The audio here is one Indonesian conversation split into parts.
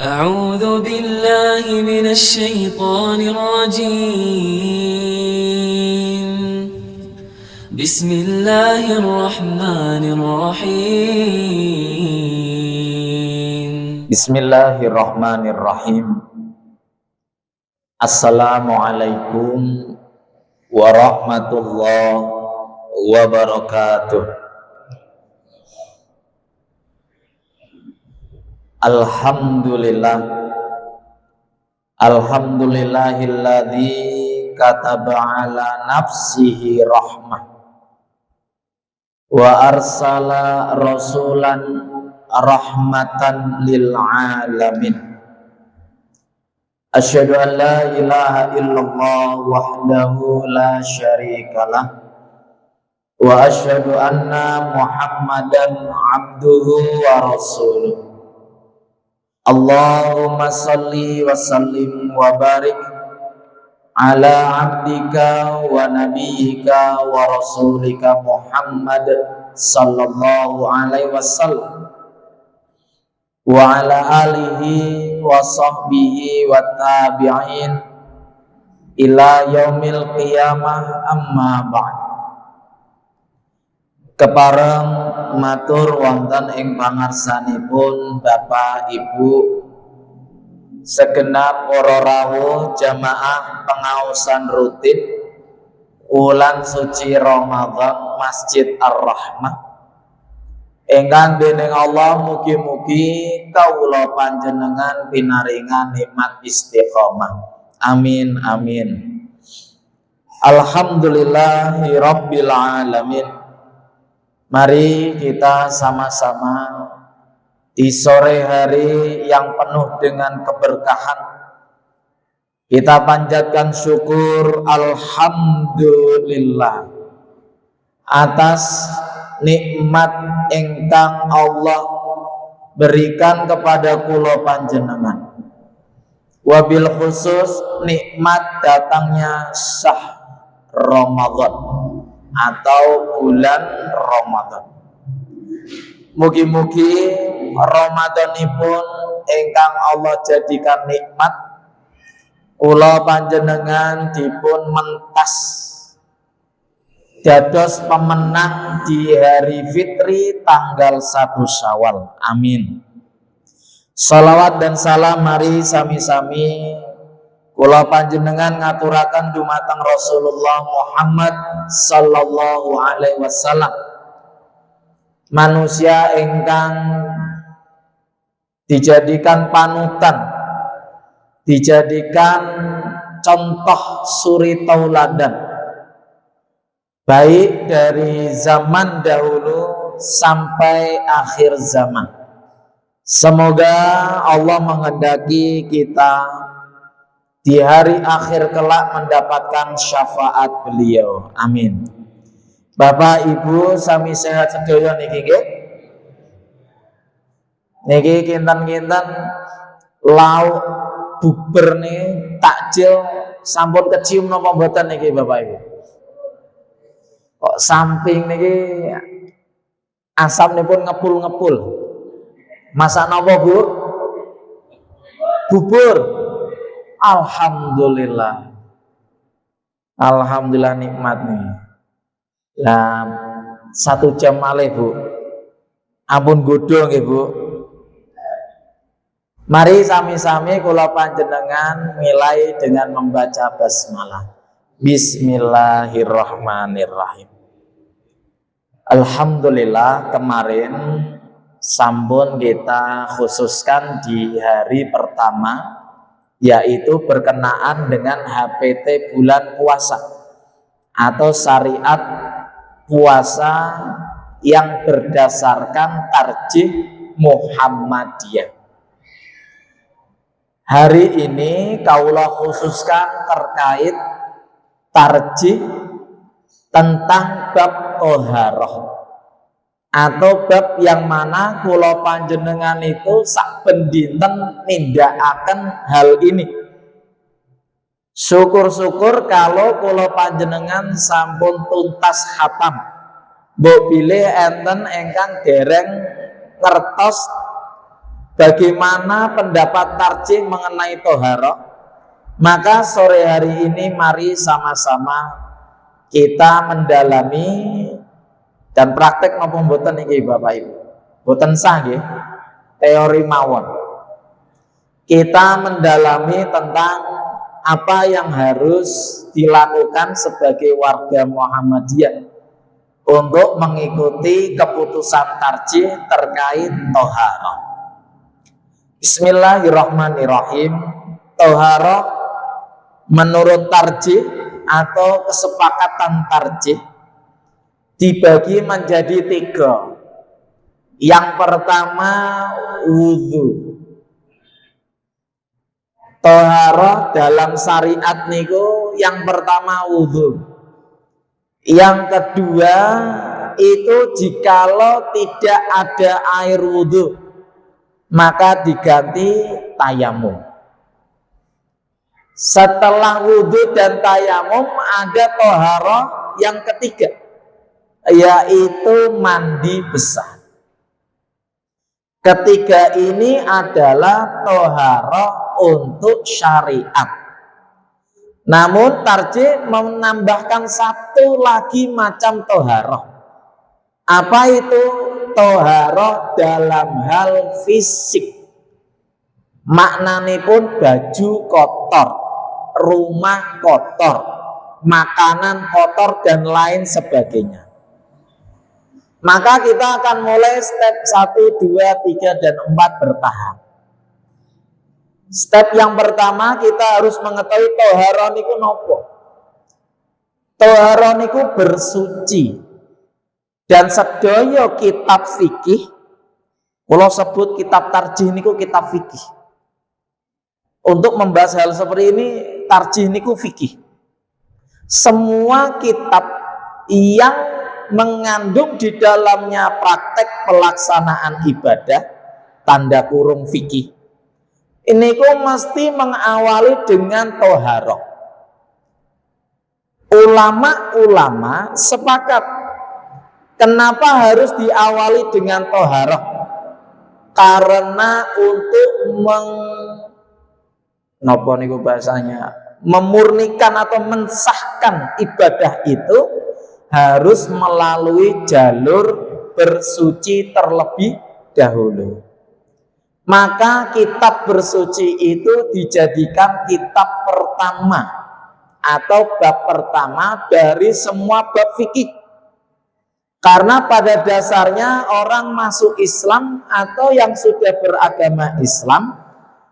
أعوذ بالله من الشيطان الرجيم بسم الله الرحمن الرحيم Bismillahirrahmanirrahim. Assalamualaikum warahmatullahi wabarakatuh. Alhamdulillahilladzi kataba ala nafsihi rahmah wa arsala rasulan rahmatan lil alamin. Asyhadu an la ilaha illallah wahdahu la syarikalah wa asyhadu anna Muhammadan abduhu wa rasuluh. Allahumma salli wa sallim wa barik ala abdika wa nabiyyika wa rasulika Muhammad sallallahu alaihi wasallam wa ala alihi wa sahbihi wa tabi'in ila yaumil qiyamah, amma ba'd. Kepareng matur wonten ing pangarsanipun Bapak Ibu segenap para rawuh jamaah pengaosan rutin wulan suci Ramadan Masjid Ar-Rahmah ingkang dening Allah mugi-mugi kawula panjenengan pinaringan nikmat istiqomah. Amin amin. Alhamdulillahirabbil alamin. Mari kita sama-sama di sore hari yang penuh dengan keberkahan kita panjatkan syukur alhamdulillah atas nikmat ingkang Allah berikan kepada kula panjenengan, wabil khusus nikmat datangnya sah Ramadan atau bulan Ramadan. Mugi-mugi Ramadanipun ingkang Allah jadikan nikmat kula panjenengan dipun mentas dados pemenang di hari fitri tanggal 1 Syawal. Amin. Salawat dan salam mari sami-sami kula panjenengan ngaturaken dumateng Rasulullah Muhammad sallallahu alaihi wasallam, manusia ingkang dijadikan panutan, dijadikan contoh suri tauladan baik dari zaman dahulu sampai akhir zaman. Semoga Allah menghendaki kita di hari akhir kelak mendapatkan syafaat beliau. Amin. Bapak Ibu sami sehat sedaya niki nggih. Niki kinten-kinten lauk bukber nih takjil sampun kecium napa mboten niki Bapak Ibu? Kok samping niki asamnipun ngepul-ngepul. Masak napa Bu? Bubur. Alhamdulillah. Alhamdulillah nikmat nih. Lah 1 jam malih Bu. Ampun godho nggih Bu. Mari sami-sami kula panjenengan milai dengan membaca basmalah. Bismillahirrahmanirrahim. Alhamdulillah kemarin sampun kita khususkan di hari pertama, yaitu berkenaan dengan HPT bulan puasa atau syariat puasa yang berdasarkan tarjih Muhammadiyah. Hari ini kaula khususkan terkait tarjih tentang bab toharoh atau bab yang mana kula panjenengan itu saben dinten nindakaken hal ini. Syukur-syukur kalau kula panjenengan sampun tuntas khatam. Mbok bilih enten ingkang dereng ngertos bagaimana pendapat tarjih mengenai toharoh, maka sore hari ini mari sama-sama kita mendalami dan praktek maupun boten iki Bapak Ibu. Boten sah nggih, teori mawon. Kita mendalami tentang apa yang harus dilakukan sebagai warga Muhammadiyah untuk mengikuti keputusan tarjih terkait toharoh. Bismillahirrahmanirrahim. Toharoh menurut tarjih atau kesepakatan tarjih dibagi menjadi 3. Yang pertama wudhu. Toharoh dalam syariat niku yang pertama wudhu. Yang kedua itu jikalau tidak ada air wudhu maka diganti tayamum. Setelah wudhu dan tayamum ada toharoh yang ketiga, yaitu mandi besar. Ketiga ini adalah toharoh untuk syariat. Namun tarjih menambahkan satu lagi macam toharoh. Apa itu? Toharoh dalam hal fisik. Maknanya pun baju kotor, rumah kotor, makanan kotor dan lain sebagainya. Maka kita akan mulai step 1, 2, 3, dan 4 bertahap. Step yang pertama kita harus mengetahui toharoh niku nopo. Toharoh niku bersuci. Dan sedaya kitab fikih, kalau sebut kitab tarjih niku kitab fikih. Untuk membahas hal seperti ini, tarjih niku fikih. Semua kitab yang mengandung di dalamnya praktek pelaksanaan ibadah, tanda kurung fikih, ini kok mesti mengawali dengan toharoh. Ulama-ulama sepakat kenapa harus diawali dengan toharoh, karena untuk memurnikan atau mensahkan ibadah itu harus melalui jalur bersuci terlebih dahulu. Maka kitab bersuci itu dijadikan kitab pertama atau bab pertama dari semua bab fikih. Karena pada dasarnya orang masuk Islam atau yang sudah beragama Islam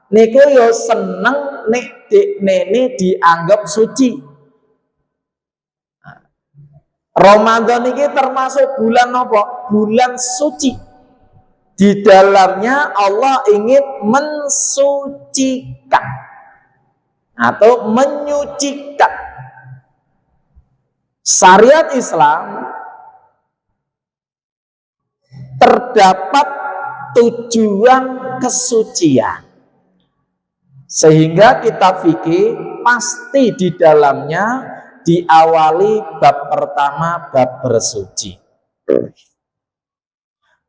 niku yo seneng nek nene dianggap suci. Ramadan ini termasuk bulan apa? Bulan suci. Di dalamnya Allah ingin mensucikan atau menyucikan. Syariat Islam terdapat tujuan kesucian. Sehingga kitab fikih pasti di dalamnya diawali bab pertama, bab bersuci.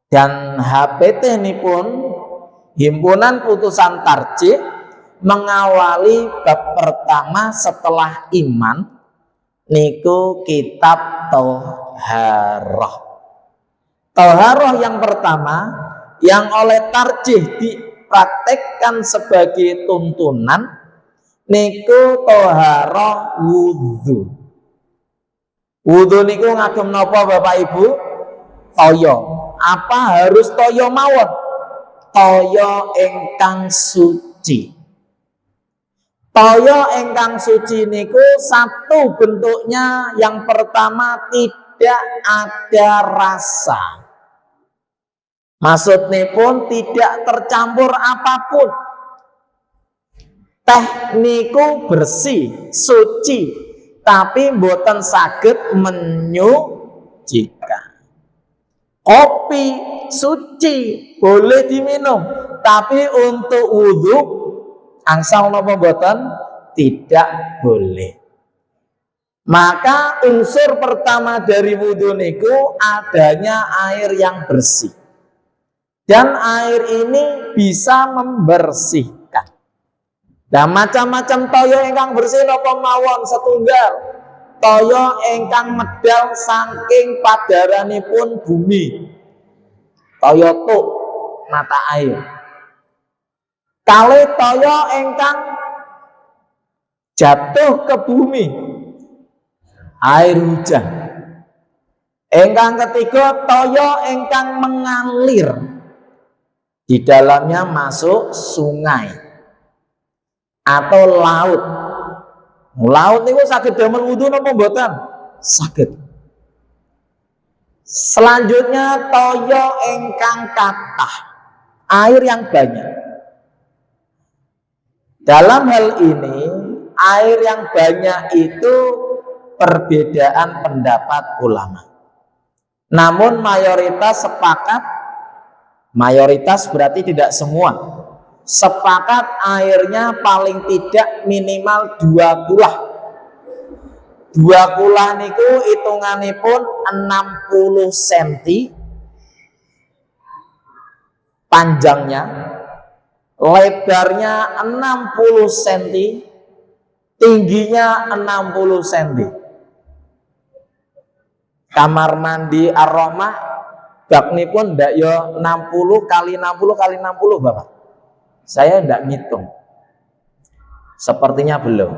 Dan HPT ini pun himpunan putusan tarjih mengawali bab pertama setelah iman niku kitab toharoh. Toharoh yang pertama yang oleh tarjih dipraktekkan sebagai tuntunan niku toharoh wudhu. Wudhu niku ngagem napa Bapak Ibu? Toyo. Apa harus toyo mawon? Toyo ingkang suci. Toyo ingkang suci niku satu bentuknya, yang pertama tidak ada rasa. Maksudnya pun tidak tercampur apapun. Teh niku bersih, suci, tapi mboten saged menyucikan. Kopi suci, boleh diminum, tapi untuk wudhu angsal napa mboten? Tidak boleh. Maka unsur pertama dari wudhu niku adanya air yang bersih. Dan air ini bisa membersihkan. Nah, macam-macam toyo ingkang bersih napa mawon setunggal. Toyo ingkang medal saking padaranipun bumi. Toyo tuk mata air. Kalih toyo ingkang jatuh ke bumi, air hujan. Ingkang ketiga toyo ingkang mengalir, di dalamnya masuk sungai atau laut. Laut niku saged damel wudu napa mboten? Saged. Selanjutnya toyo ingkang kathah, air yang banyak. Dalam hal ini air yang banyak itu perbedaan pendapat ulama. Namun mayoritas sepakat, mayoritas berarti tidak semua, sepakat airnya paling tidak minimal 2 kulah. 2 kulah niku hitunganipun 60 cm panjangnya, lebarnya 60 cm, tingginya 60 cm. Kamar mandi Ar-Rahmah bak nipun ndak yo 60 kali 60 kali 60 Bapak. Saya ndak ngitung. Sepertinya belum.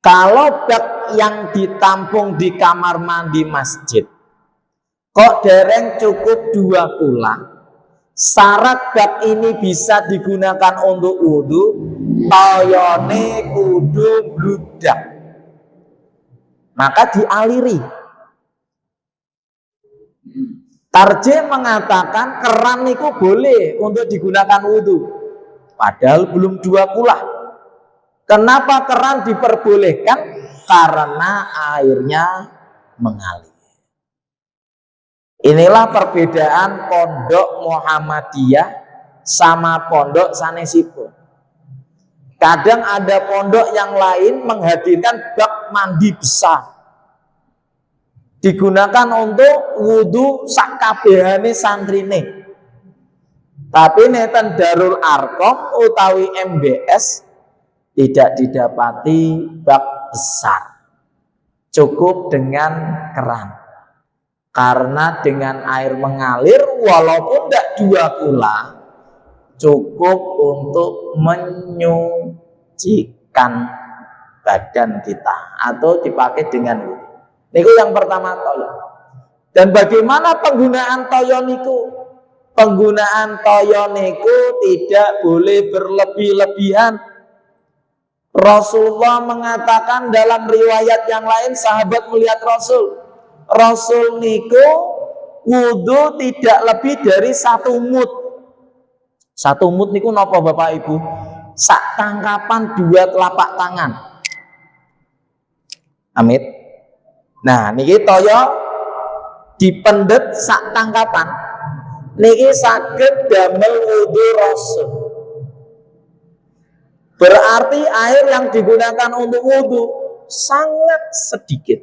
Kalau bak yang ditampung di kamar mandi masjid kok dereng cukup 2 kula, syarat bak ini bisa digunakan untuk wudu, toyone kudu bludak. Maka dialiri. Tarjih mengatakan keran niku boleh untuk digunakan wudhu, padahal belum 2 kulah. Kenapa keran diperbolehkan? Karena airnya mengalir. Inilah perbedaan pondok Muhammadiyah sama pondok sanesipun. Kadang ada pondok yang lain menghadirkan bak mandi besar, digunakan untuk wudhu sakabehane santrine. Tapi neten Darul Arkom utawi MBS tidak didapati bak besar, cukup dengan keran. Karena dengan air mengalir walaupun tidak 2 kula, cukup untuk menyucikan badan kita atau dipakai dengan wudhu. Niku yang pertama toyo. Dan bagaimana penggunaan toyo niku? Penggunaan toyo niku tidak boleh berlebih-lebihan. Rasulullah mengatakan dalam riwayat yang lain, sahabat melihat Rasul niku wudu tidak lebih dari 1 mud. 1 mud niku napa Bapak Ibu? Sak tangkapan 2 telapak tangan. Amit. Nah, niki toyo dipendet sak tangkapan. Niki saged damel wudu Rasul. Berarti air yang digunakan untuk wudu sangat sedikit.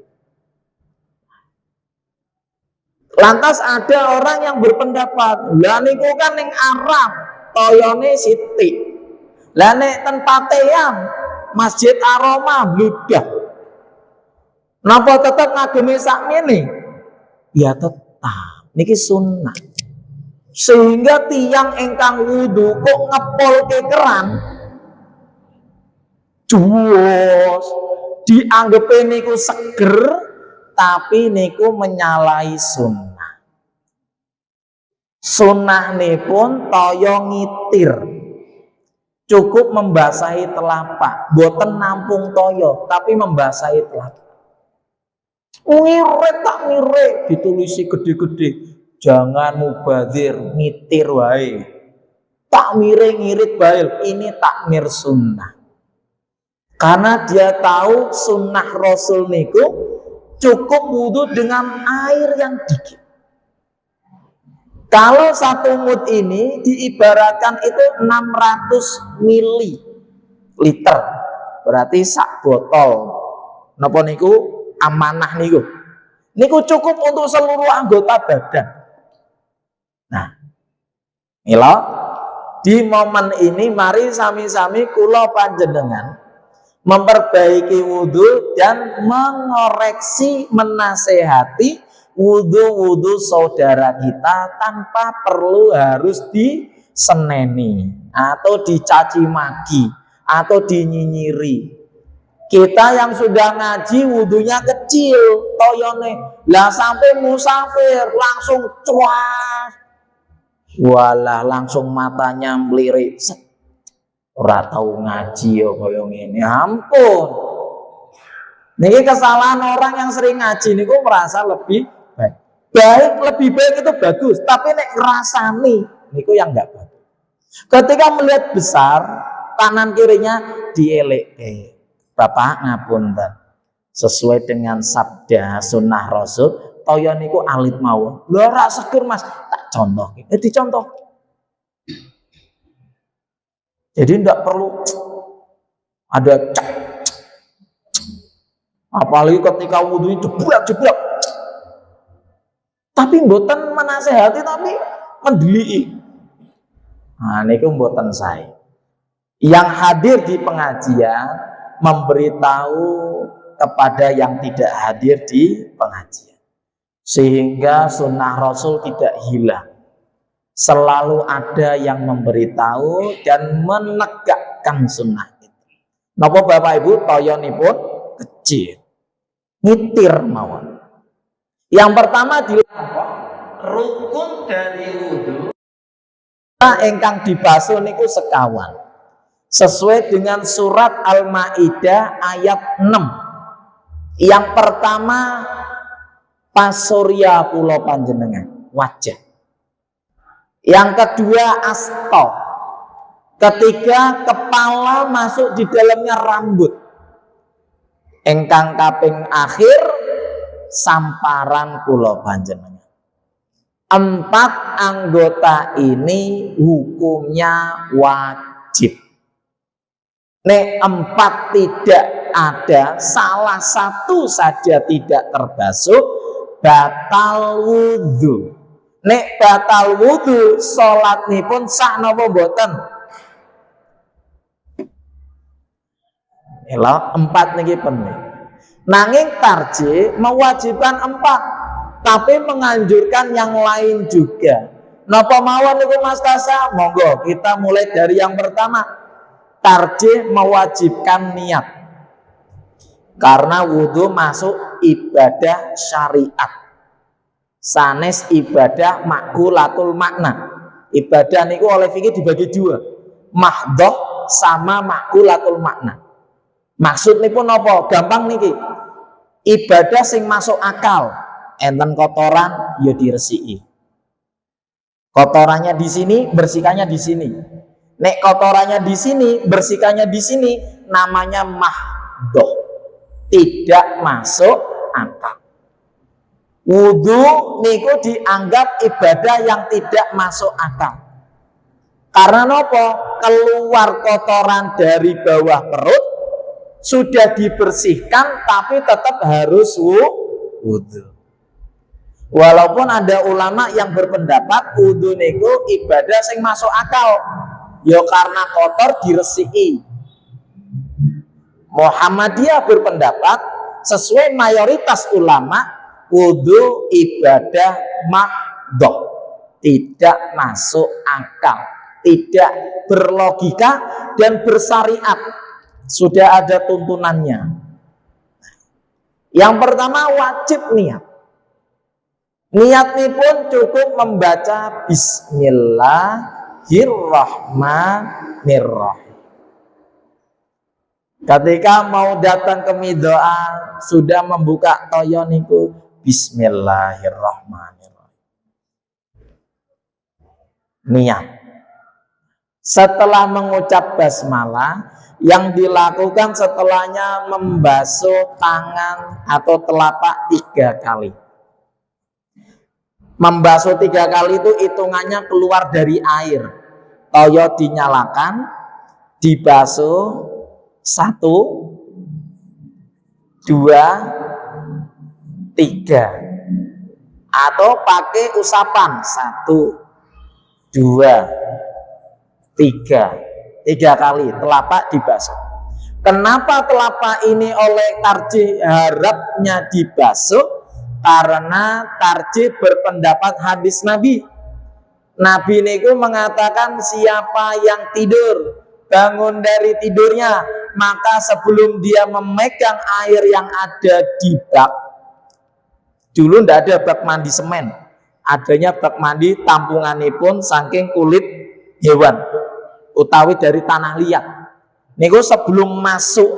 Lantas ada orang yang berpendapat, lah niku kan ning Arab toyone sithik. Lah nek ten Patean Masjid Ar-Rahmah bludak. Napa tetap ngagemi sakmene? Ya tetap. Niki sunnah. Sehingga tiang ingkang wudu kok ngepol ke keran, juwos, dianggep niku seger, tapi niku menyalahi sunnah. Sunnah nipun toyo ngitir, cukup membasahi telapak, boten nampung toyo, tapi membasahi telapak. Ngirit tak ngirit, ditulisi gede-gede, jangan mubazir, ngitir wae. Takmire ngirit bail, ini takmir sunnah. Karena dia tahu sunnah Rasul niku cukup wudu dengan air yang dikit. Kalau 1 mud ini diibaratkan itu 600 mililiter, berarti sak botol. Napa niku? Amanah niku. Niku cukup untuk seluruh anggota badan. Nah, mila Di momen ini mari sami-sami kula panjenengan memperbaiki wudhu dan mengoreksi, menasehati wudhu saudara kita tanpa perlu harus diseneni atau dicaci maki atau dinyinyiri. Kita yang sudah ngaji wudhunya kecil toyone, lah sampai musafir langsung cuas, walah langsung matanya melirik, ora tau ngaji ya kaya ngene. Ampun, niki kesalahan orang yang sering ngaji niku merasa lebih baik, lebih baik itu bagus, tapi nek ngrasani niku yang enggak bagus. Ketika melihat besar kanan kirinya dielek, Bapak ngapunten, sesuai dengan sabda sunnah Rasul, toyo niku alit mawon. Lho ora seger Mas, tak contoh. Dicontoh. Jadi ndak perlu ada apalagi ketika wudhu jeblak-jeblak. Tapi mboten menasehati tapi mendeliki. Nah niku mboten sae. Yang hadir di pengajian memberitahu kepada yang tidak hadir di pengajian, sehingga sunnah Rasul tidak hilang. Selalu ada yang memberitahu dan menegakkan sunnah itu. Napa Bapak Ibu toyonipun kecil, ngitir mawon. Yang pertama dilakukan rukun dari wudhu ingkang dibasuh niku sekawan. Sesuai dengan surat Al-Maidah ayat 6. Yang pertama pasurya kula panjenengan, wajah. Yang kedua asto. Ketiga kepala masuk di dalamnya rambut. Engkang kaping akhir samparan kula panjenengan. 4 anggota ini hukumnya wajib. Nek 4 tidak ada, salah satu saja tidak terbasuh, batal wudhu. Nek batal wudhu, sholat nipun sah napa mboten? Ela 4 niki penting. Nanging tarjih mewajibkan 4, tapi menganjurkan yang lain juga. Napa mawon niku Mas Tasa? Monggo kita mulai dari yang pertama. Tarjih mewajibkan niat, karena wudhu masuk ibadah syariat, sanes ibadah makulatul makna. Ibadah niku oleh fikih dibagi 2, mahdhoh sama makulatul makna. Maksud niku napa? Gampang niki, ibadah sing masuk akal, enten kotoran ya diresiki, kotorannya di sini, bersihkannya di sini. Nek kotorannya di sini, bersihkannya di sini, namanya mahdhoh, tidak masuk akal. Wudhu niku dianggap ibadah yang tidak masuk akal. Karena nopo? Keluar kotoran dari bawah perut, sudah dibersihkan, tapi tetap harus wudhu. Walaupun ada ulama yang berpendapat wudhu niku ibadah yang masuk akal. Ya karena kotor diresiki. Muhammadiyah berpendapat sesuai mayoritas ulama wudhu ibadah mahdhoh, tidak masuk akal, tidak berlogika dan bersyariat, sudah ada tuntunannya. Yang pertama wajib niat. Niat ini pun cukup membaca Bismillahirrahmanirrahim. Ketika mau datang ke midoa, sudah membuka toyo niku Bismillahirrahmanirrahim. Niat. Setelah mengucap basmalah, yang dilakukan setelahnya membasuh tangan atau telapak 3 kali. Membasuh 3 kali itu hitungannya keluar dari air. Toyo dinyalakan, dibasuh 1, 2, 3, atau pakai usapan 1, 2, Tiga kali telapak dibasuh. Kenapa telapak ini oleh tarjih harapnya dibasuh? Karena tarjih berpendapat hadis Nabi. Nabi niku mengatakan siapa yang tidur bangun dari tidurnya, maka sebelum dia memegang air yang ada di bak, dulu ndak ada bak mandi semen, adanya bak mandi tampunganipun saking kulit hewan utawi dari tanah liat. Niku sebelum masuk,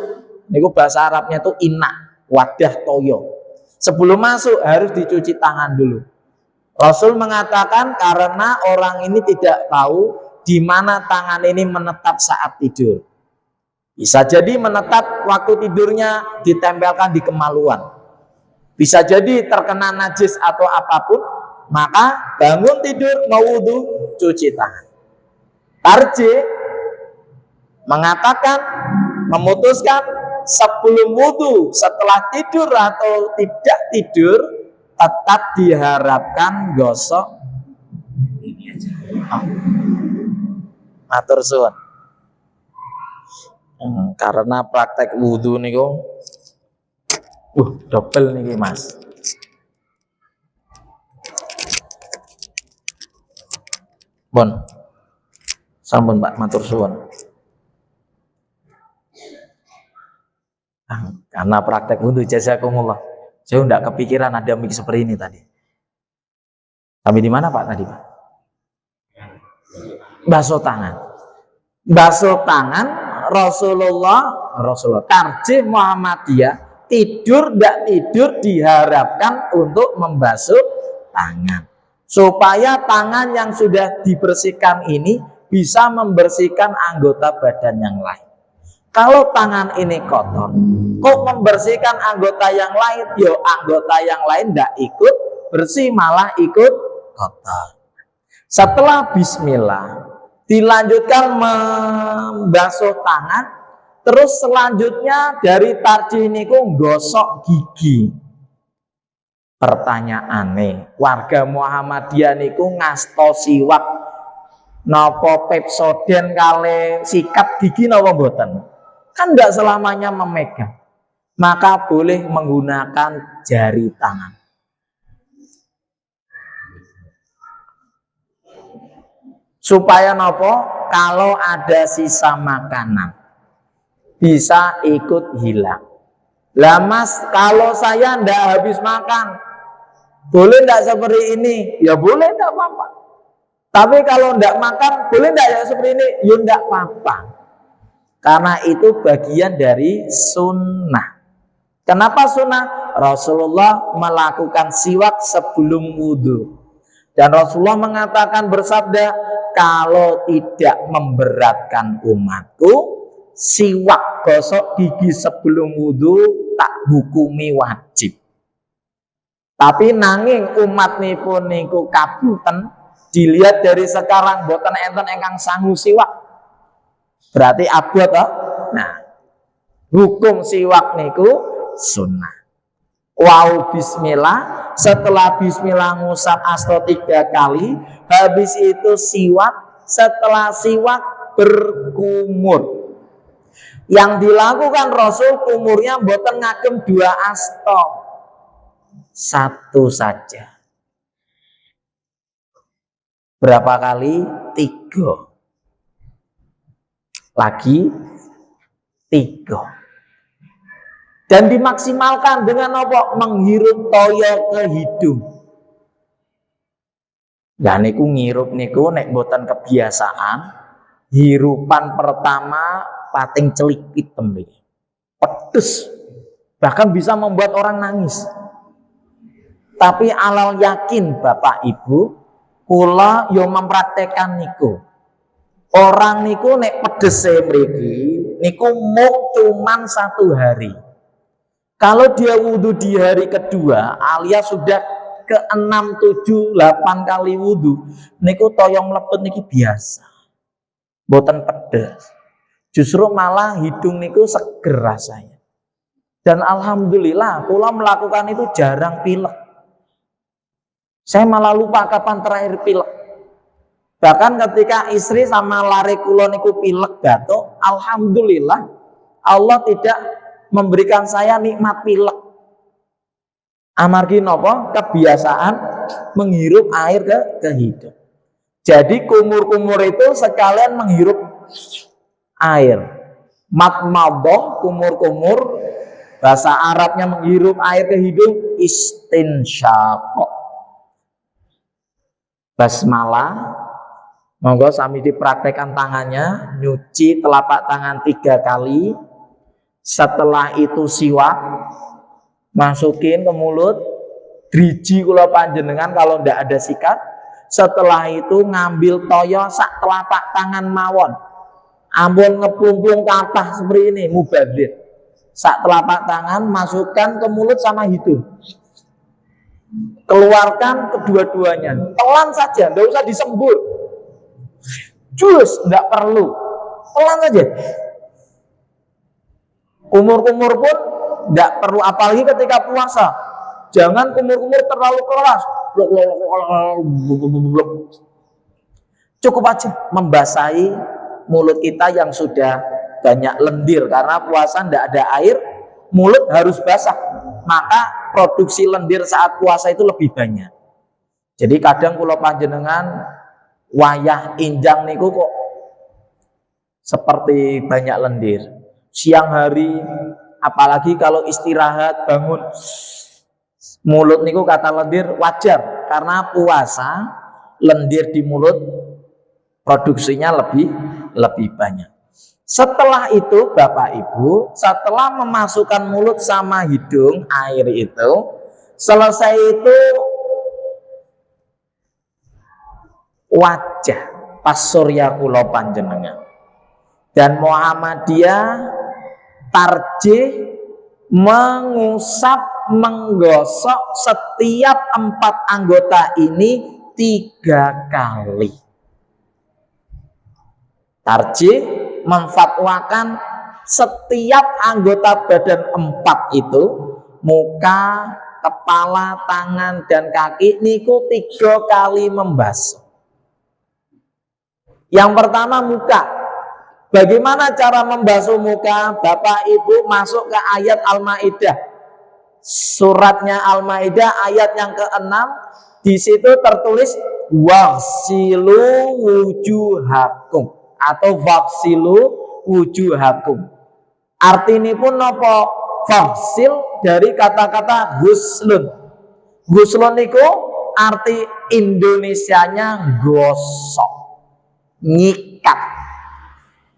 niku bahasa Arabnya itu ina, wadah toyo. Sebelum masuk harus dicuci tangan dulu. Rasul mengatakan karena orang ini tidak tahu di mana tangan ini menetap saat tidur. Bisa jadi menetap waktu tidurnya ditempelkan di kemaluan. Bisa jadi terkena najis atau apapun, maka bangun tidur mau wudu, cuci tangan. Tarjih mengatakan, memutuskan sebelum wudu, setelah tidur atau tidak tidur, tetap diharapkan gosok matur suwun. Karena praktek wudu niku double niki Mas. Bon. Sampun Pak, matur suwun. Karena praktek wudu jazakumullah. Saya enggak kepikiran ada mik seperti ini tadi. Kami di mana Pak tadi Pak? Basuh tangan. Basuh tangan Rasulullah tarjih Muhammadiyah, tidur tidak tidur diharapkan untuk membasuh tangan. Supaya tangan yang sudah dibersihkan ini bisa membersihkan anggota badan yang lain. Kalau tangan ini kotor, kok membersihkan anggota yang lain? Yo anggota yang lain tidak ikut bersih, malah ikut kotor. Setelah bismillah, dilanjutkan membasuh tangan, terus selanjutnya dari tarjih niku gosok gigi. Pertanyaane, warga Muhammadiyah niku ngasto siwak napa Pepsodent kali sikat gigi napa mboten? Kan tidak selamanya memegang, maka boleh menggunakan jari tangan. Supaya nopo, kalau ada sisa makanan bisa ikut hilang. Lah Mas, kalau saya ndak habis makan, boleh ndak seperti ini? Ya boleh, ndak apa-apa. Tapi kalau ndak makan, boleh ndak ya seperti ini? Ya ndak apa-apa. Karena itu bagian dari sunnah. Kenapa sunnah? Rasulullah melakukan siwak sebelum wudhu. Dan Rasulullah mengatakan bersabda, kalau tidak memberatkan umatku, siwak gosok gigi sebelum wudhu tak hukumi wajib. Tapi nanging umat nipun niku kabuten, dilihat dari sekarang boten enten ingkang sangu siwak. Berarti abot toh. Nah, hukum siwak niku sunnah. Wow bismillah, setelah bismillah ngusap asto 3 kali, habis itu siwak, setelah siwak berkumur. Yang dilakukan Rasul kumurnya boten ngagem 2 asto, 1 saja. Berapa kali? 3. Lagi 3. Dan dimaksimalkan dengan apa? Menghirup toyo ke hidung. Ya niku ngirup niku nek boten kebiasaan, hirupan pertama pating celik hitam iki. Pedes. Bahkan bisa membuat orang nangis. Tapi alal yakin Bapak Ibu, kula yo mempraktekkan niku. Orang niku nek pedes mriki niku mung cuman 1 hari. Kalau dia wudhu di hari kedua alias sudah ke 6, 7, 8 kali wudhu, niku toyong mlepet niki biasa. Boten pedes. Justru malah hidung niku seger rasanya. Dan alhamdulillah kula melakukan itu jarang pilek. Saya malah lupa kapan terakhir pilek. Bahkan ketika istri sama lare kula niku pilek batuk, alhamdulillah Allah tidak memberikan saya nikmat pilek. Amargi napa? Kebiasaan menghirup air ke hidung. Jadi kumur-kumur itu sekalian menghirup air. Matmadhah, kumur-kumur, bahasa Arabnya menghirup air ke hidung, istinsyaq. Basmalah. Monggo sami dipraktekkan tangannya, nyuci telapak tangan 3 kali. Setelah itu siwak, masukin ke mulut, driji kula panjenengan kalau ndak ada sikat. Setelah itu ngambil toyo sak telapak tangan mawon. Ampun ngeplung-plung kathah seperti ini, mubadzir. Sak telapak tangan masukkan ke mulut sama hidung. Keluarkan kedua-duanya. Pelan saja, ndak usah disembur. Jus, nggak perlu, pelan aja. Kumur-kumur pun nggak perlu, apalagi ketika puasa. Jangan kumur-kumur terlalu keras. Cukup aja membasahi mulut kita yang sudah banyak lendir, karena puasa nggak ada air, mulut harus basah. Maka produksi lendir saat puasa itu lebih banyak. Jadi kadang kula panjenengan wayah injang niku kok seperti banyak lendir. Siang hari, apalagi kalau istirahat bangun, mulut niku kata lendir wajar, karena puasa lendir di mulut produksinya lebih banyak. Setelah itu Bapak Ibu, setelah memasukkan mulut sama hidung air itu, selesai itu wajah pas surya kula panjenengan dan Muhammadiyah tarjih mengusap, menggosok setiap 4 anggota ini 3 kali. Tarjih memfatwakan setiap anggota badan 4 itu, muka, kepala, tangan, dan kaki niku 3 kali membasuh. Yang pertama muka. Bagaimana cara membasuh muka? Bapak Ibu masuk ke ayat Al-Maidah. Suratnya Al-Maidah ayat yang ke-6. Di situ tertulis waghsilu wujuhakum atau waghsilu wujuhakum. Artinya pun nopo? Waghsil dari kata-kata guslun. Guslun itu arti Indonesianya gosok, nyikat.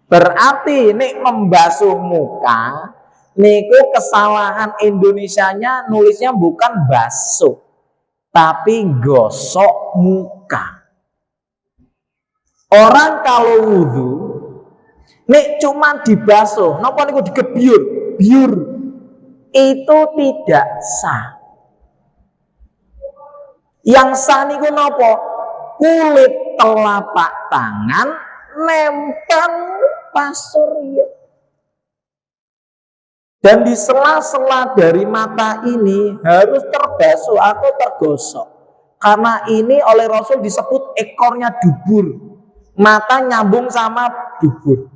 Berarti nek membasuh muka niku kesalahan Indonesianya nulisnya bukan basuh tapi gosok muka. Orang kalau wudhu nek cuma dibasuh napa niku digebyur biur, itu tidak sah. Yang sah niku napa? Kulit telapak tangan nempel pasurya. Dan di sela-sela dari mata ini harus terbasuh atau tergosok. Karena ini oleh Rasul disebut ekornya dubur. Mata nyambung sama dubur.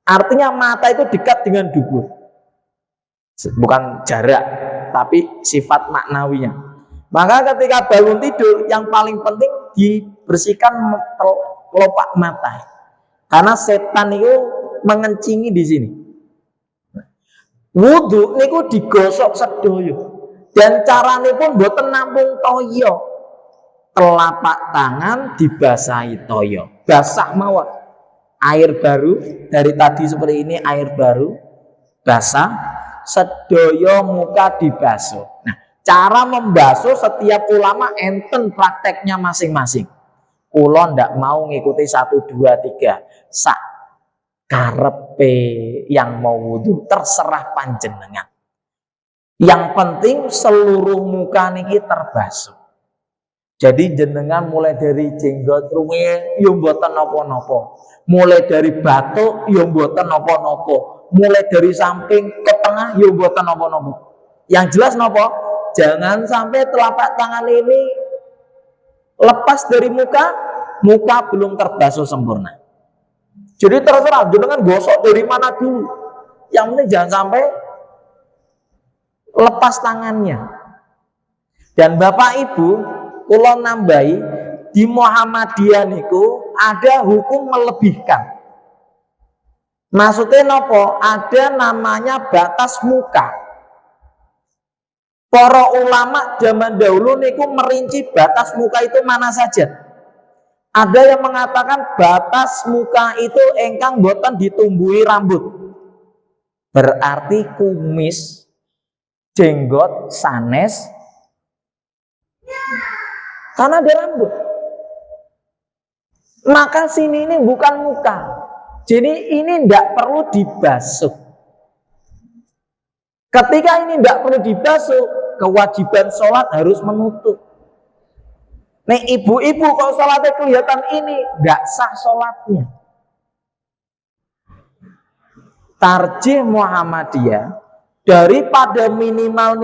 Artinya mata itu dekat dengan dubur. Bukan jarak, tapi sifat maknawinya. Maka ketika bangun tidur yang paling penting dibersihkan kelopak mata. Karena setan itu mengencingi di sini. Wudhu niku digosok sedoyo. Dan carane pun mboten nampung toyo. Telapak tangan dibasahi toyo. Basah mawon. Air baru dari tadi seperti ini, air baru basah, sedoyo muka dibasuh. Nah, cara membasuh setiap ulama enten prakteknya masing-masing. Kula ndak mau ngikuti 1, 2, 3. Sak karepe yang mau wudhu terserah panjenengan. Yang penting seluruh muka niki terbasuh. Jadi jenengan mulai dari jenggot rumiyin yo mboten napa-napa. Mulai dari batuk yo mboten napa-napa. Mulai dari samping ke tengah yo mboten napa-napa. Yang jelas napa? Jangan sampai telapak tangan ini lepas dari muka muka belum terbasuh sempurna. Jadi terserah jenengan gosok dari mana dulu. Yang penting jangan sampai lepas tangannya. Dan Bapak Ibu, kula nambahi di Muhammadiyah niku ada hukum melebihkan. Maksudnya nopo? Ada namanya batas muka. Para ulama zaman dahulu niku merinci batas muka itu mana saja. Ada yang mengatakan batas muka itu engkang boten ditumbuhi rambut. Berarti kumis, jenggot, sanes, karena ada rambut. Maka sini ini bukan muka. Jadi ini tidak perlu dibasuh. Ketika ini tidak perlu dibasuh, kewajiban sholat harus menutup. Nih ibu-ibu kalau sholatnya kelihatan ini, nggak sah sholatnya. Tarjih Muhammadiyah, daripada minimal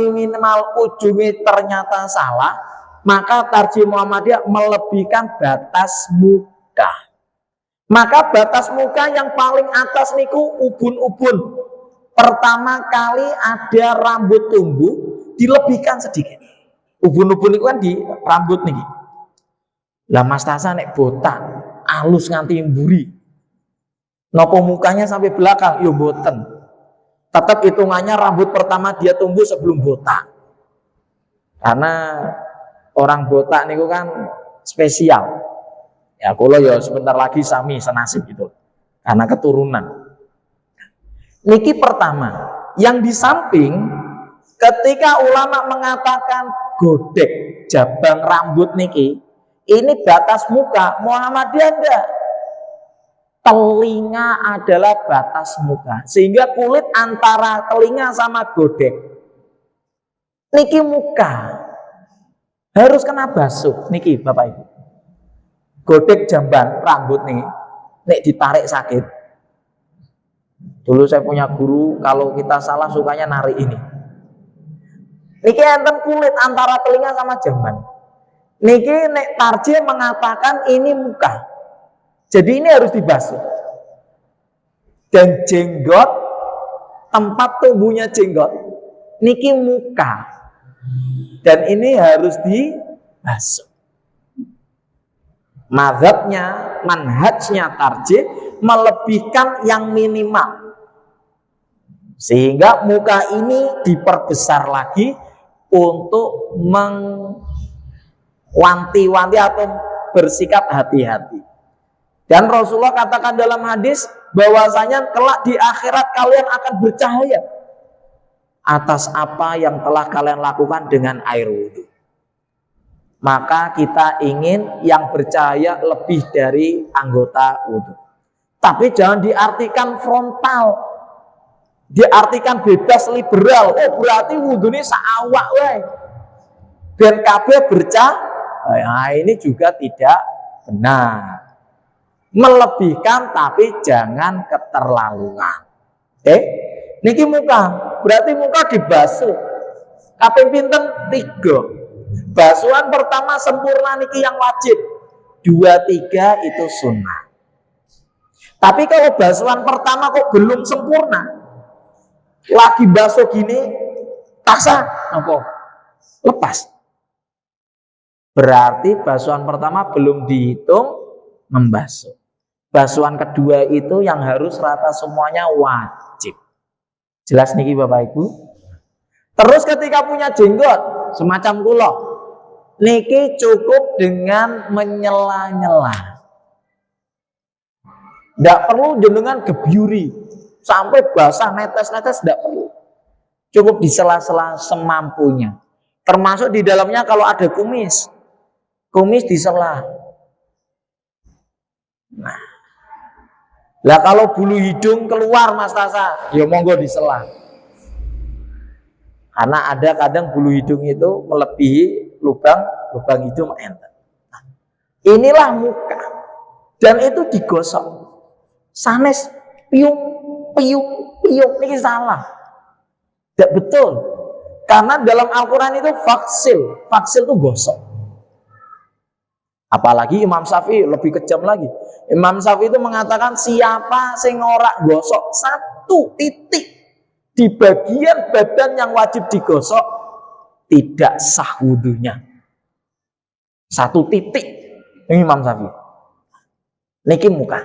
ujungnya ternyata salah, maka tarjih Muhammadiyah melebihkan batas muka. Maka batas muka yang paling atas niku ubun-ubun. Pertama kali ada rambut tumbuh, dilebihkan sedikit. Ubun-ubun itu kan di rambut nih. Lah Mas Tasa nek botak, alus nganti mburi. Nopo mukanya sampai belakang, yo boten. Tetap hitungannya rambut pertama dia tumbuh sebelum botak. Karena orang botak niku kan spesial. Ya kalau ya sebentar lagi sami senasib gitu. Karena keturunan. Niki pertama, yang di samping ketika ulama mengatakan godek jabang rambut niki, ini batas muka, Muhammadiyah enggak. Telinga adalah batas muka, sehingga kulit antara telinga sama godek niki muka harus kena basuh niki Bapak Ibu. Godek jamban rambut nih, nek ditarik sakit. Dulu saya punya guru, kalau kita salah sukanya narik ini. Niki enten kulit antara telinga sama jamban. Niki nek tarjih mengatakan ini muka. Jadi ini harus dibasuh. Dan jenggot, tempat tumbuhnya jenggot, niki muka. Dan ini harus dibasuh. Mazhabnya, manhajnya tarjih melebihkan yang minimal. Sehingga muka ini diperbesar lagi untuk mengwanti-wanti atau bersikap hati-hati. Dan Rasulullah katakan dalam hadis bahwasanya kelak di akhirat kalian akan bercahaya atas apa yang telah kalian lakukan dengan air wudhu. Maka kita ingin yang bercahaya lebih dari anggota wudhu. Tapi jangan diartikan frontal, diartikan bebas liberal. Oh berarti wudhu ini saawak weh. Ben kabeh bercahaya. Nah, ini juga tidak benar. Melebihkan tapi jangan keterlaluan. Oke? Niki muka, berarti muka dibasuh. Kaping pinten 3. Basuhan pertama sempurna niki yang wajib. 2, 3 itu sunnah. Tapi kalau basuhan pertama kok belum sempurna, lagi basuh gini, tasa apa? Lepas. Berarti basuhan pertama belum dihitung membasuh. Basuhan kedua itu yang harus rata semuanya wajib. Jelas niki Bapak Ibu? Terus ketika punya jenggot semacam kula, niki cukup dengan menyela-nyela. Tidak perlu jenengan gebyuri sampai basah netes-netes, tidak perlu. Cukup di sela-sela semampunya. Termasuk di dalamnya kalau ada kumis, kumis disela. Nah, lah kalau bulu hidung keluar Mas Tasa, ya monggo disela. Karena ada kadang bulu hidung itu melebihi lubang hidung enten. Nah, inilah muka. Dan itu digosok. Sanes piung ini salah. Tidak betul. Karena dalam Al-Quran itu faksil itu gosok. Apalagi Imam Syafi'i lebih kejam lagi. Imam Syafi'i itu mengatakan siapa sing ora gosok satu titik di bagian badan yang wajib digosok tidak sah wudunya. Satu titik. Ini Imam Syafi'i. Niki muka.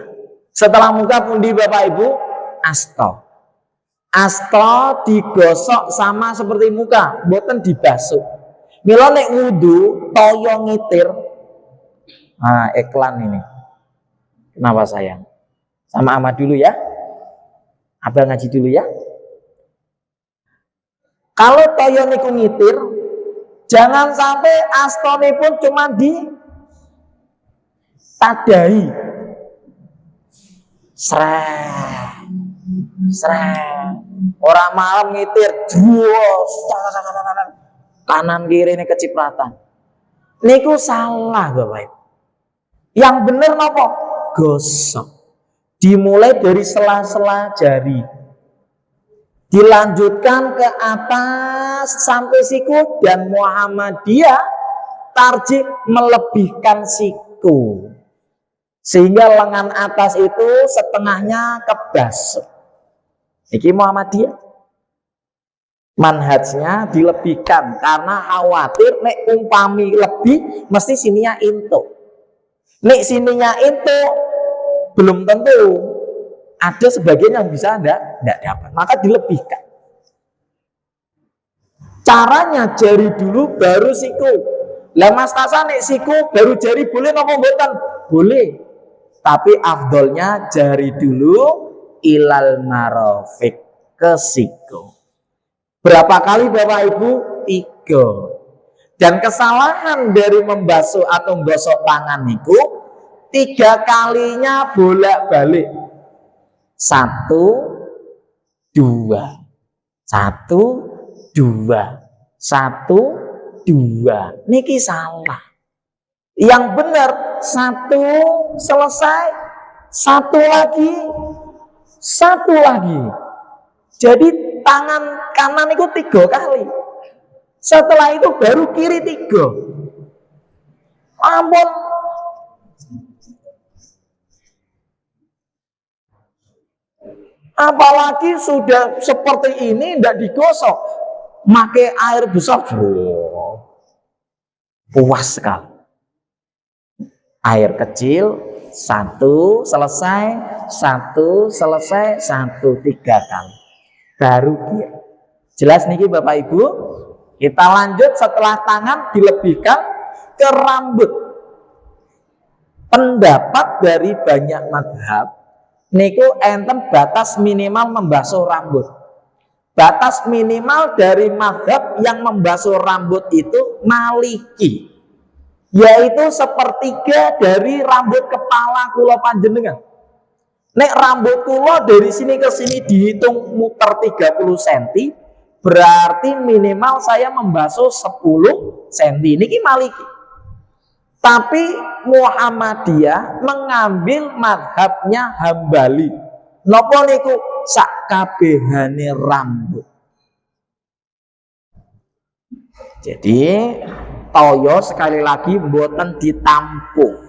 Setelah muka pundi Bapak Ibu? Asta. Asta digosok sama seperti muka, mboten dibasuh. Mila nek wudu toyo ngitir. Nah, iklan ini. Kenapa sayang? Sama Ahmad dulu ya. Abang ngaji dulu ya. Kalau toyo niku ngitir, jangan sampai astone pun cuma di tadahi. Orang malam ngitir, kanan kiri ini kecipratan. Niku salah Bapak Ibu. Yang bener napa? Gosok. Dimulai dari sela-sela jari. Dilanjutkan ke atas sampai siku dan Muhammadiyah tarjih melebihkan siku. Sehingga lengan atas itu setengahnya kebasuh. Iki Muhammadiyah. Manhajnya dilebihkan karena khawatir nek umpami lebih mesti sininya intuk. Nek sininya itu belum tentu, ada sebagian yang bisa enggak dapat, maka dilebihkan. Caranya jari dulu baru siku. Lah Mas Tasa nek siku baru jari boleh napa mboten? Boleh. Tapi afdolnya jari dulu ilal marafiq ke siku. Berapa kali Bapak Ibu? 3. Dan kesalahan dari membasuh atau menggosok tangan itu 3 kalinya bolak-balik. 1, 2, 1, 2, 1, 2. Niki salah. Yang benar 1 selesai, 1 lagi, 1 lagi. Jadi tangan kanan itu 3 kali. Setelah itu baru kiri 3. Ampun. Apalagi sudah seperti ini tidak digosok, pakai air besar, puas sekali. Air kecil 1 selesai, 1 selesai, 1 3 kali. Baru kiri. Jelas niki Bapak Ibu? Kita lanjut setelah tangan dilebihkan ke rambut. Pendapat dari banyak mazhab niku enten batas minimal membasuh rambut. Batas minimal dari mazhab yang membasuh rambut itu Maliki, yaitu 1/3 dari rambut kepala kula panjenengan. Nek rambut kula dari sini ke sini dihitung muter 30 cm, berarti minimal saya membasuh 10 cm. Niki Maliki. Tapi Muhammadiyah mengambil madhabnya Hambali. Napa niku? Sakabehane rambut. Jadi toyo sekali lagi mboten ditampung.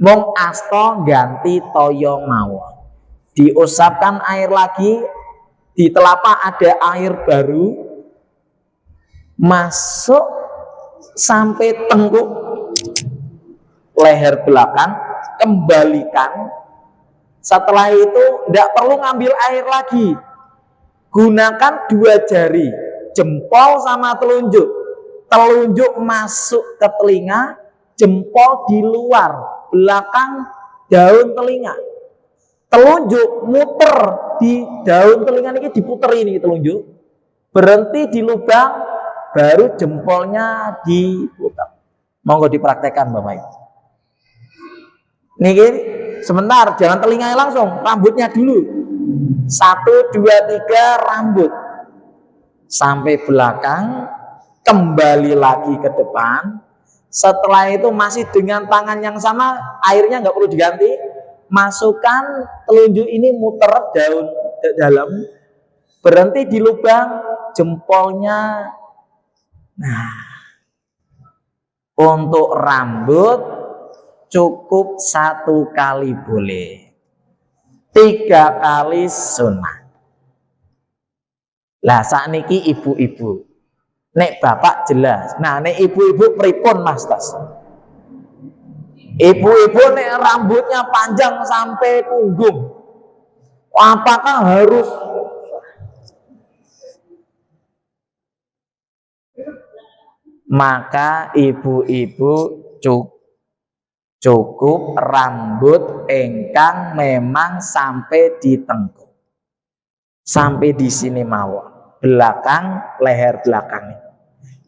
Mong asta ganti toyo mawon. Diusapkan air lagi, di telapak ada air baru, masuk sampai tengkuk leher belakang, kembalikan. Setelah itu tidak perlu ngambil air lagi. Gunakan 2 jari, jempol sama telunjuk. Telunjuk masuk ke telinga, jempol di luar, belakang daun telinga. Telunjuk muter di daun telinga ini, diputer ini telunjuk. Berhenti di lubang, baru jempolnya diputar. Monggo dipraktekkan Bapak Ibu. Niki sebentar, jangan telinganya langsung, rambutnya dulu. 1, 2, 3 rambut sampai belakang, kembali lagi ke depan. Setelah itu masih dengan tangan yang sama, airnya nggak perlu diganti. Masukkan telunjuk ini muter daun dalam, berhenti di lubang, jempolnya. Nah, Untuk rambut cukup 1 kali boleh, 3 kali sunnah. Lah sakniki ibu-ibu, nek bapak jelas. Nah nek ibu-ibu pripun Mas Tas? Ibu-ibu nek rambutnya panjang sampai punggung, apakah harus maka ibu-ibu cukup rambut engkang memang sampai di tengkuk, sampai di sini mawon, belakang leher belakang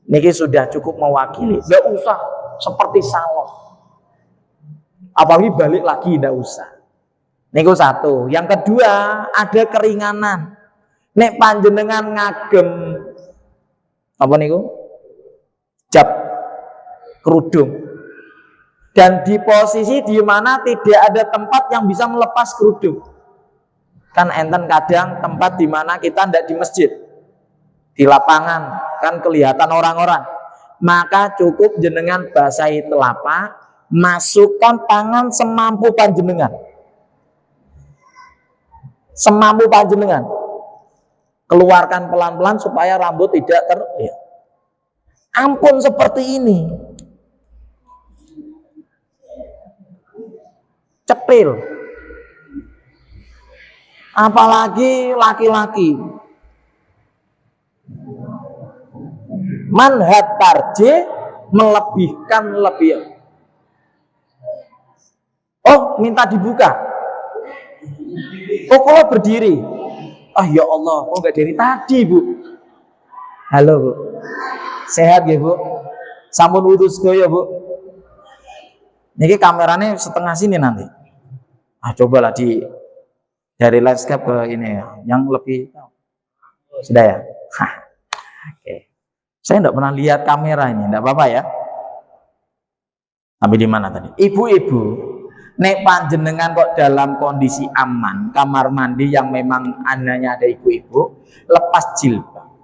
niki sudah cukup mewakili, nggak usah seperti salon, apalagi balik lagi nggak usah. Niku satu. Yang kedua, ada keringanan. Nek panjenengan ngagem apa niku? Jab kerudung, dan di posisi di mana tidak ada tempat yang bisa melepas kerudung. Kan enten kadang tempat di mana kita tidak di masjid, di lapangan kan kelihatan orang-orang, maka cukup jenengan basahi telapak, masukkan tangan semampu panjenengan, semampu panjenengan, keluarkan pelan-pelan supaya rambut tidak terlihat. Ampun seperti ini, cepil, apalagi laki-laki. Manhat tarje, melebihkan lebih. Oh, minta dibuka. Oh, kalau berdiri. Ah ya Allah, kok nggak dari tadi Bu? Halo Bu, sehat ya Bu? Sampun wudhu sedaya Bu? Niki kameranya setengah sini nanti. Ah cobalah dari landscape ke ini ya, yang lebih sudah ya. Hah. Oke. Saya enggak pernah lihat kamera ini, enggak apa-apa ya. Tapi di mana tadi? Ibu-ibu, nek panjenengan kok dalam kondisi aman, kamar mandi yang memang anaknya ada ibu-ibu, lepas jilbab.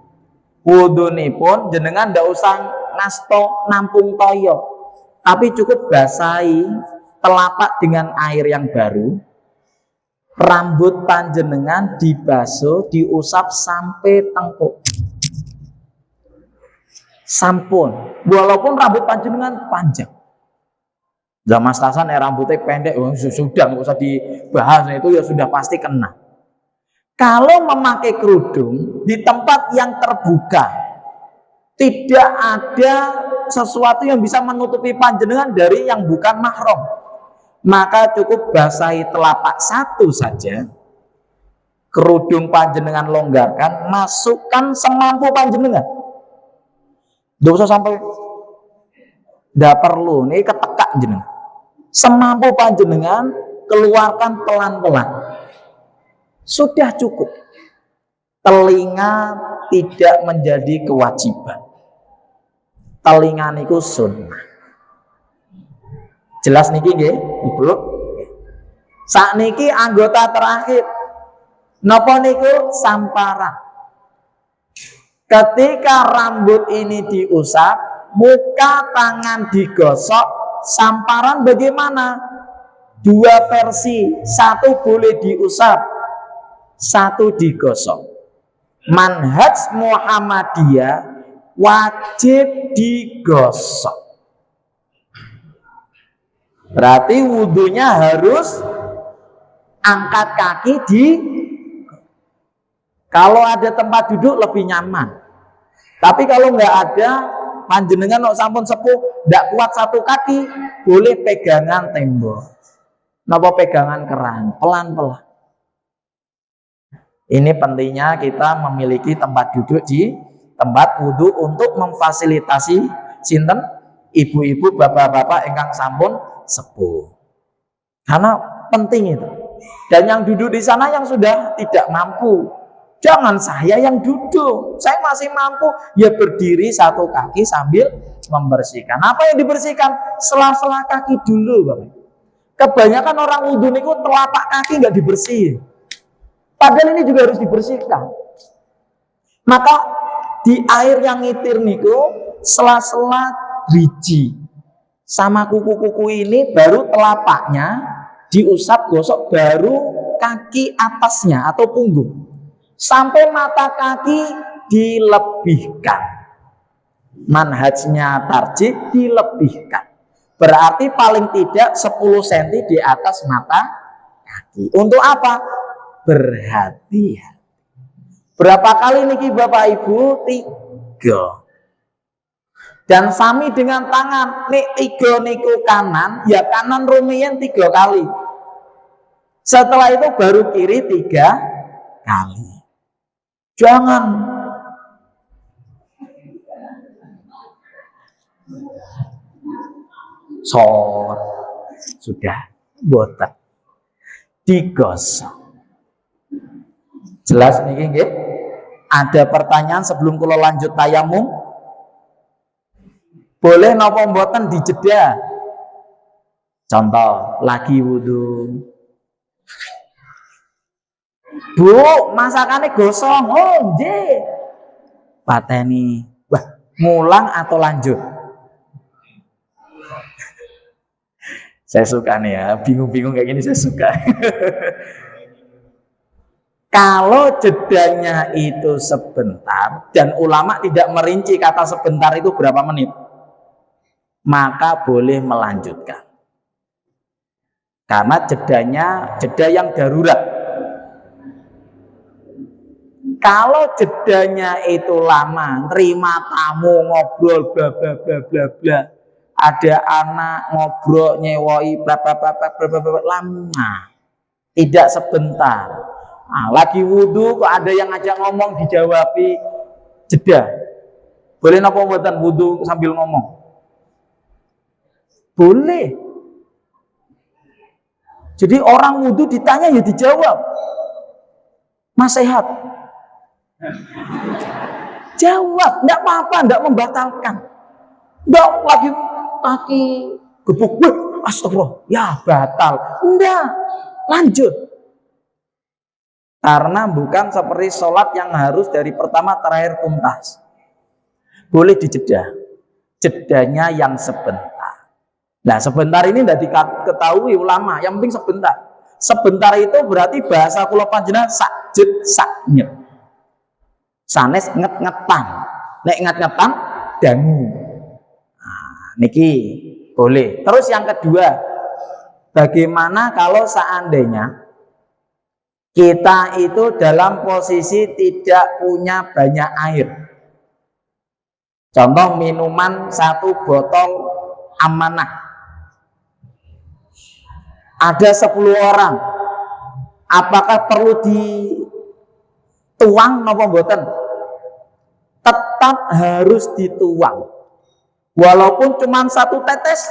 Wudhunipun jenengan ndak usah ngasto nampung toyo, tapi cukup basahi telapak dengan air yang baru. Rambut panjenengan dibasuh, diusap sampai tengkuk. Sampun, walaupun rambut panjenengan panjang. Zaman Tasan rambutnya pendek, sudah nggak usah dibahas, itu ya sudah pasti kena. Kalau memakai kerudung di tempat yang terbuka, tidak ada sesuatu yang bisa menutupi panjenengan dari yang bukan mahram, maka cukup basahi telapak satu saja, kerudung panjenengan longgarkan, masukkan semampu panjenengan. Nggak usah sampai, nggak perlu, ini ketekak jenengan. Semampu panjenengan, keluarkan pelan-pelan. Sudah cukup. Telinga tidak menjadi kewajiban. Telinga niku sunnah. Jelas niki nggih, Ibu? Sakniki anggota terakhir. Napa niku? Samparan. Ketika rambut ini diusap, muka tangan digosok, samparan bagaimana? Dua versi, satu boleh diusap, satu digosok. Manhaj Muhammadiyah wajib digosok. Berarti wudhunya harus angkat kaki kalau ada tempat duduk lebih nyaman. Tapi kalau nggak ada, panjenengan nok sampun sepuh, nggak kuat satu kaki, boleh pegangan tembok. Napa pegangan keran, pelan-pelan. Ini pentingnya kita memiliki tempat duduk di tempat wudhu untuk memfasilitasi sinten ibu-ibu, bapak-bapak ingkang sampun sepuh. Karena penting itu. Dan yang duduk di sana yang sudah tidak mampu, jangan saya yang duduk. Saya masih mampu, ya berdiri satu kaki sambil membersihkan. Apa yang dibersihkan? Sela-sela kaki dulu, Bapak. Kebanyakan orang wudhu niku telapak kaki nggak dibersihin. Padahal ini juga harus dibersihkan. Maka di air yang ngitir niku sela-sela driji, sama kuku-kuku ini, baru telapaknya diusap gosok, baru kaki atasnya atau punggung, sampai mata kaki dilebihkan. Manhajnya tarjih dilebihkan, berarti paling tidak 10 cm di atas mata kaki. Untuk apa? Berhati-hati. Berapa kali niki Bapak Ibu? 3. Dan sami dengan tangan, nik 3 niku kanan, ya kanan rumiyin 3 kali. Setelah itu baru kiri 3 kali. Jangan sudah botak digosok. Jelas niki nggih? Ada pertanyaan sebelum kula lanjut tayamum? Boleh napa mboten dijeda? Contoh, lagi wudhu. Bu, masakannya gosong. Oh, nggih. Pateni. Wah, ngulang atau lanjut? Saya suka nih ya, bingung-bingung kayak gini saya suka. Kalau jedanya itu sebentar, dan ulama tidak merinci kata sebentar itu berapa menit, maka boleh melanjutkan. Karena jeda yang darurat. Kalau jedanya itu lama, terima tamu, ngobrol, bla bla bla bla bla, ada anak ngobrol, nyewoi, bla bla bla bla bla bla, lama, tidak sebentar. Nah, lagi wudhu kok ada yang ngajak ngomong, dijawabi, jeda. Boleh napa mboten wudhu sambil ngomong? Boleh. Jadi orang wudhu ditanya ya dijawab. Mas sehat? Jawab, enggak apa-apa, enggak membatalkan. Enggak lagi kaki gebuk, astagfirullah, ya batal. Enggak, lanjut. Karena bukan seperti sholat yang harus dari pertama terakhir tuntas. Boleh dijeda. Jedanya yang sebentar. Nah, sebentar ini tidak diketahui ulama, yang penting sebentar. Sebentar itu berarti bahasa kula panjenengan sakjet saknyet. Sanes nget-ngetan. Nek nget-ngetan dangu. Nah, niki boleh. Terus yang kedua, bagaimana kalau seandainya kita itu dalam posisi tidak punya banyak air? Contoh minuman 1 botol amanah, ada 10 orang, apakah perlu dituang napa mboten? Tetap harus dituang, walaupun cuma 1 tetes,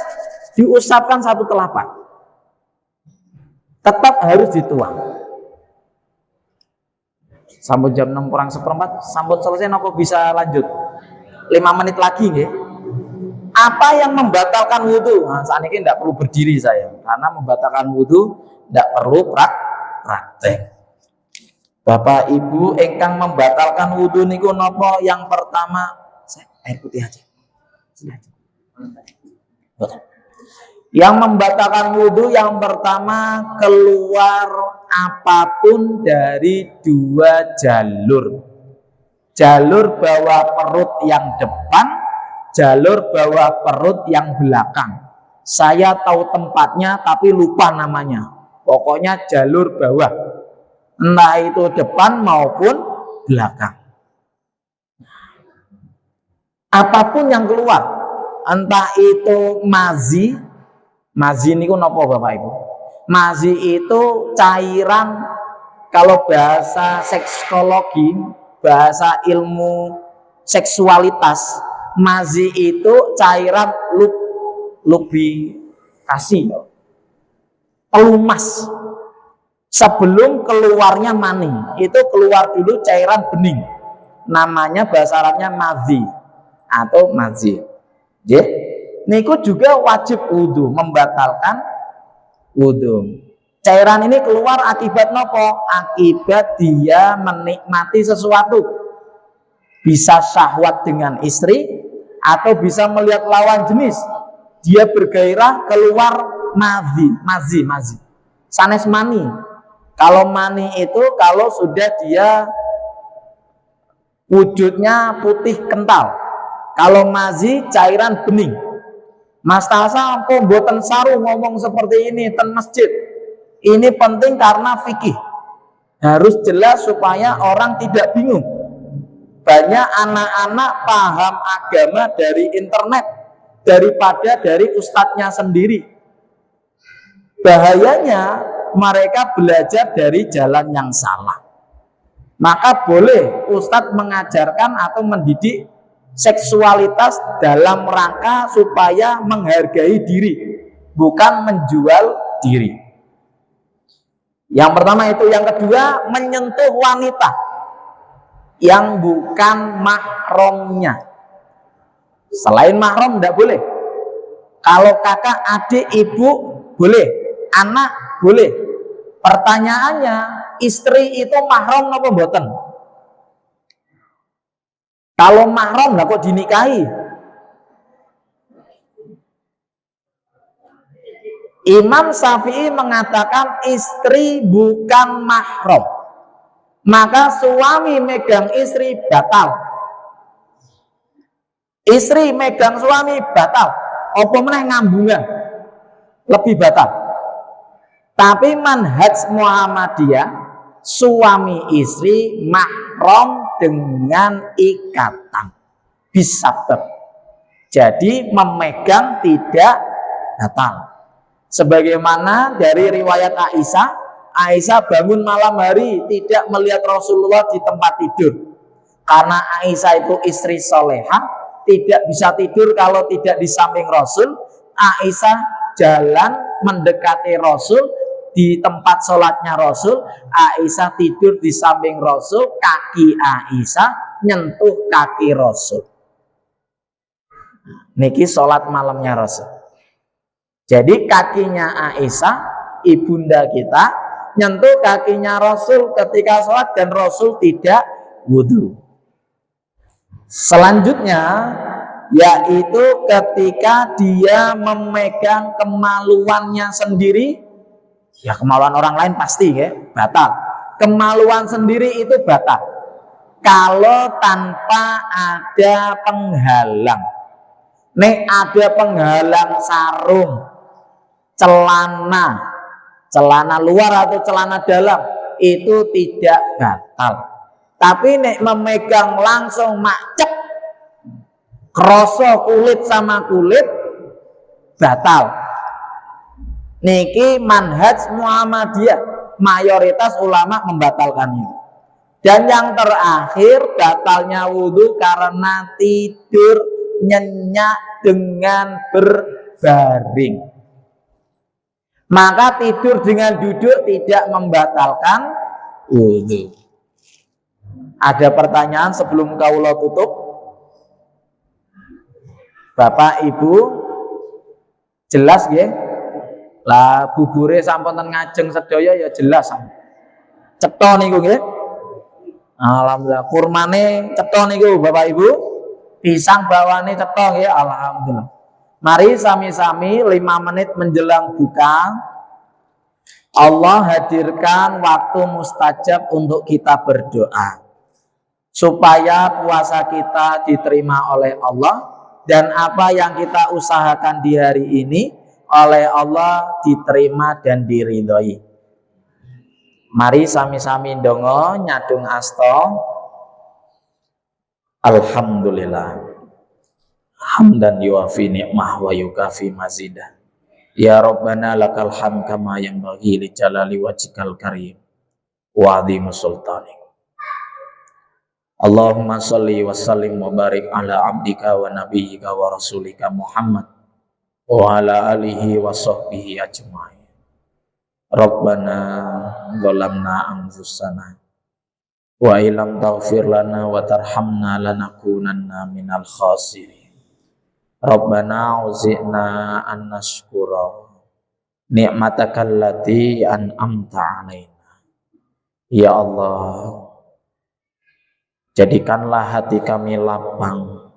diusapkan 1 telapak, tetap harus dituang. Sampun jam 6:04, sampun selesai napa bisa lanjut? 5 menit lagi nggih. Apa yang membatalkan wudhu? Nah, saat ini tidak perlu berdiri saya, karena membatalkan wudhu tidak perlu praktek. Bapak Ibu ingkang membatalkan wudhu niku napa? Yang pertama, air putih aja. Yang membatalkan wudhu yang pertama, keluar apapun dari 2 jalur. Jalur bawah perut yang depan, jalur bawah perut yang belakang. Saya tahu tempatnya tapi lupa namanya. Pokoknya jalur bawah, entah itu depan maupun belakang. Apapun yang keluar, entah itu mazi niku napa Bapak Ibu? Mazi itu cairan, kalau bahasa seksuologi, bahasa ilmu seksualitas, mazi itu cairan lubrikasi, pelumas. Sebelum keluarnya mani, itu keluar dulu cairan bening, namanya bahasa Arabnya mazi atau mazi. Niku juga wajib wudhu, membatalkan wudhu. Cairan ini keluar akibat nopo? Akibat dia menikmati sesuatu, bisa syahwat dengan istri atau bisa melihat lawan jenis. dia bergairah keluar mazi. Sanes mani. Kalau mani itu kalau sudah dia wujudnya putih kental. Kalau mazi cairan bening. Mas Tasa ampun mboten saru ngomong seperti ini ten masjid. Ini penting karena fikih. Harus jelas supaya orang tidak bingung. Banyak anak-anak paham agama dari internet daripada dari ustadznya sendiri. Bahayanya mereka belajar dari jalan yang salah. Maka boleh ustadz mengajarkan atau mendidik seksualitas dalam rangka supaya menghargai diri, bukan menjual diri. Yang pertama itu. Yang kedua, menyentuh wanita yang bukan mahramnya. Selain mahram tidak boleh. Kalau kakak, adik, ibu boleh, anak boleh. Pertanyaannya, istri itu mahram apa mboten? Kalau mahram lah kok dinikahi? Imam Syafi'i mengatakan istri bukan mahram, maka suami megang istri batal. Istri megang suami batal. Apa meneh ngambungan lebih batal. Tapi manhaj Muhammadiyah, suami istri mahram dengan ikatan bisabab. Jadi memegang tidak batal. Sebagaimana dari riwayat Aisyah bangun malam hari tidak melihat Rasulullah di tempat tidur. Karena Aisyah itu istri solehah, tidak bisa tidur kalau tidak di samping Rasul. Aisyah jalan mendekati Rasul di tempat sholatnya Rasul. Aisyah tidur di samping Rasul, kaki Aisyah nyentuh kaki Rasul. Niki sholat malamnya Rasul. Jadi kakinya Aisyah, ibunda kita, nyentuh kakinya Rasul ketika sholat dan Rasul tidak wudhu. Selanjutnya yaitu ketika dia memegang kemaluannya sendiri. Ya kemaluan orang lain pasti ya batal. Kemaluan sendiri itu batal kalau tanpa ada penghalang. Nek ada penghalang sarung, celana luar atau celana dalam, itu tidak batal. Tapi nek memegang langsung macet, kroso kulit sama kulit, batal. Niki manhaj Muhammadiyah, mayoritas ulama membatalkan itu. Dan yang terakhir, batalnya wudhu karena tidur nyenyak dengan berbaring. Maka tidur dengan duduk tidak membatalkan wudhu. Ada pertanyaan sebelum kaula tutup? Bapak Ibu jelas ya? Lah bubure sampun ngajeng sedaya ya jelas. Cetha niku nggih. Alhamdulillah. Kurmane cetha niku Bapak Ibu. Pisang bawane cetha nggih, alhamdulillah. Mari sami-sami 5 menit menjelang buka, Allah hadirkan waktu mustajab untuk kita berdoa supaya puasa kita diterima oleh Allah dan apa yang kita usahakan di hari ini oleh Allah diterima dan diridhoi. Mari sami-sami ndonga nyadung asta. Alhamdulillah hamdan yuafi ni'mah wa yukafi mazidah. Ya Rabbana lakal hamd kama yanbaghi li jalali wajhikal karim wa 'azimi sultanik. Allahumma shalli wa sallim wa barik ala abdika wa nabiyyika wa rasulika Muhammad wa ala alihi wa sahbihi ajma'in. Rabbana zalamna anfusana wa illam taghfir lana wa tarhamna lanakunanna minal khasirin. Rabbana auzi'na an nashkura ni'matakal lati an'amta 'alaina. Ya Allah, jadikanlah hati kami lapang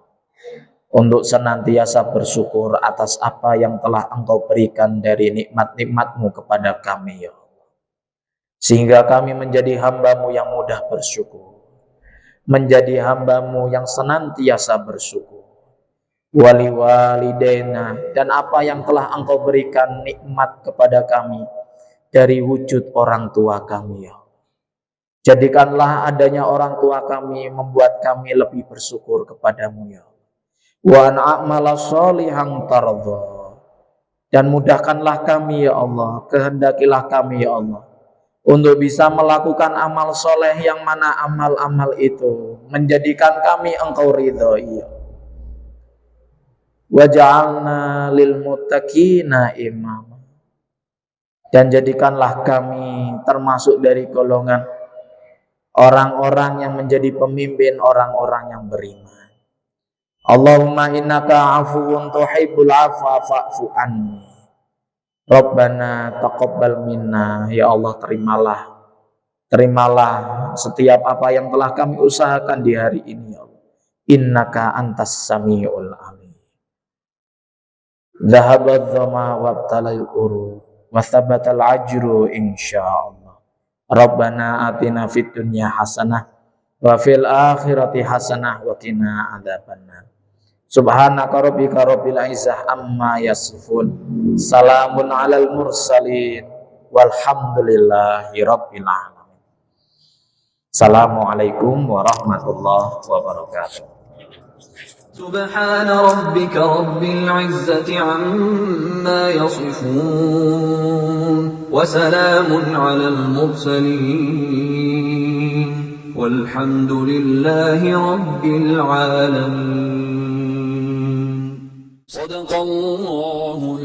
untuk senantiasa bersyukur atas apa yang telah Engkau berikan dari nikmat-nikmat-Mu kepada kami, ya Allah. Sehingga kami menjadi hamba-Mu yang mudah bersyukur, menjadi hamba-Mu yang senantiasa bersyukur. Wali walidaina, dan apa yang telah Engkau berikan nikmat kepada kami dari wujud orang tua kami, ya Allah. Jadikanlah adanya orang tua kami membuat kami lebih bersyukur kepadamu, ya Allah. Wa na'mala sholihan tardha, dan mudahkanlah kami, ya Allah, kehendakilah kami, ya Allah, untuk bisa melakukan amal soleh yang mana amal-amal itu menjadikan kami Engkau ridhoi. Waj'alna lil muttaqina imama, dan jadikanlah kami termasuk dari golongan orang-orang yang menjadi pemimpin orang-orang yang beriman. Allahumma innaka afuwun tuhibbul afwa fa'fu anni. Rabbana taqabbal minna, ya Allah, terimalah setiap apa yang telah kami usahakan di hari ini, ya Allah. Innaka antas samiul alim. Dhahabadz dhama wabtalal uruf wa thabatal ajru insyaallah. Rabbana atina fid dunya hasanah wa fil akhirati hasanah wa qina adzabannar. Subhanaka rabbika rabbil izzah amma yasifun. Salamun alal mursalin walhamdulillahi rabbil alamin. Assalamualaikum warahmatullahi wabarakatuh. Subhana rabbika rabbil izzati amma yasifun wa salamun alal mursalin walhamdulillahi rabbil alamin. صدق الله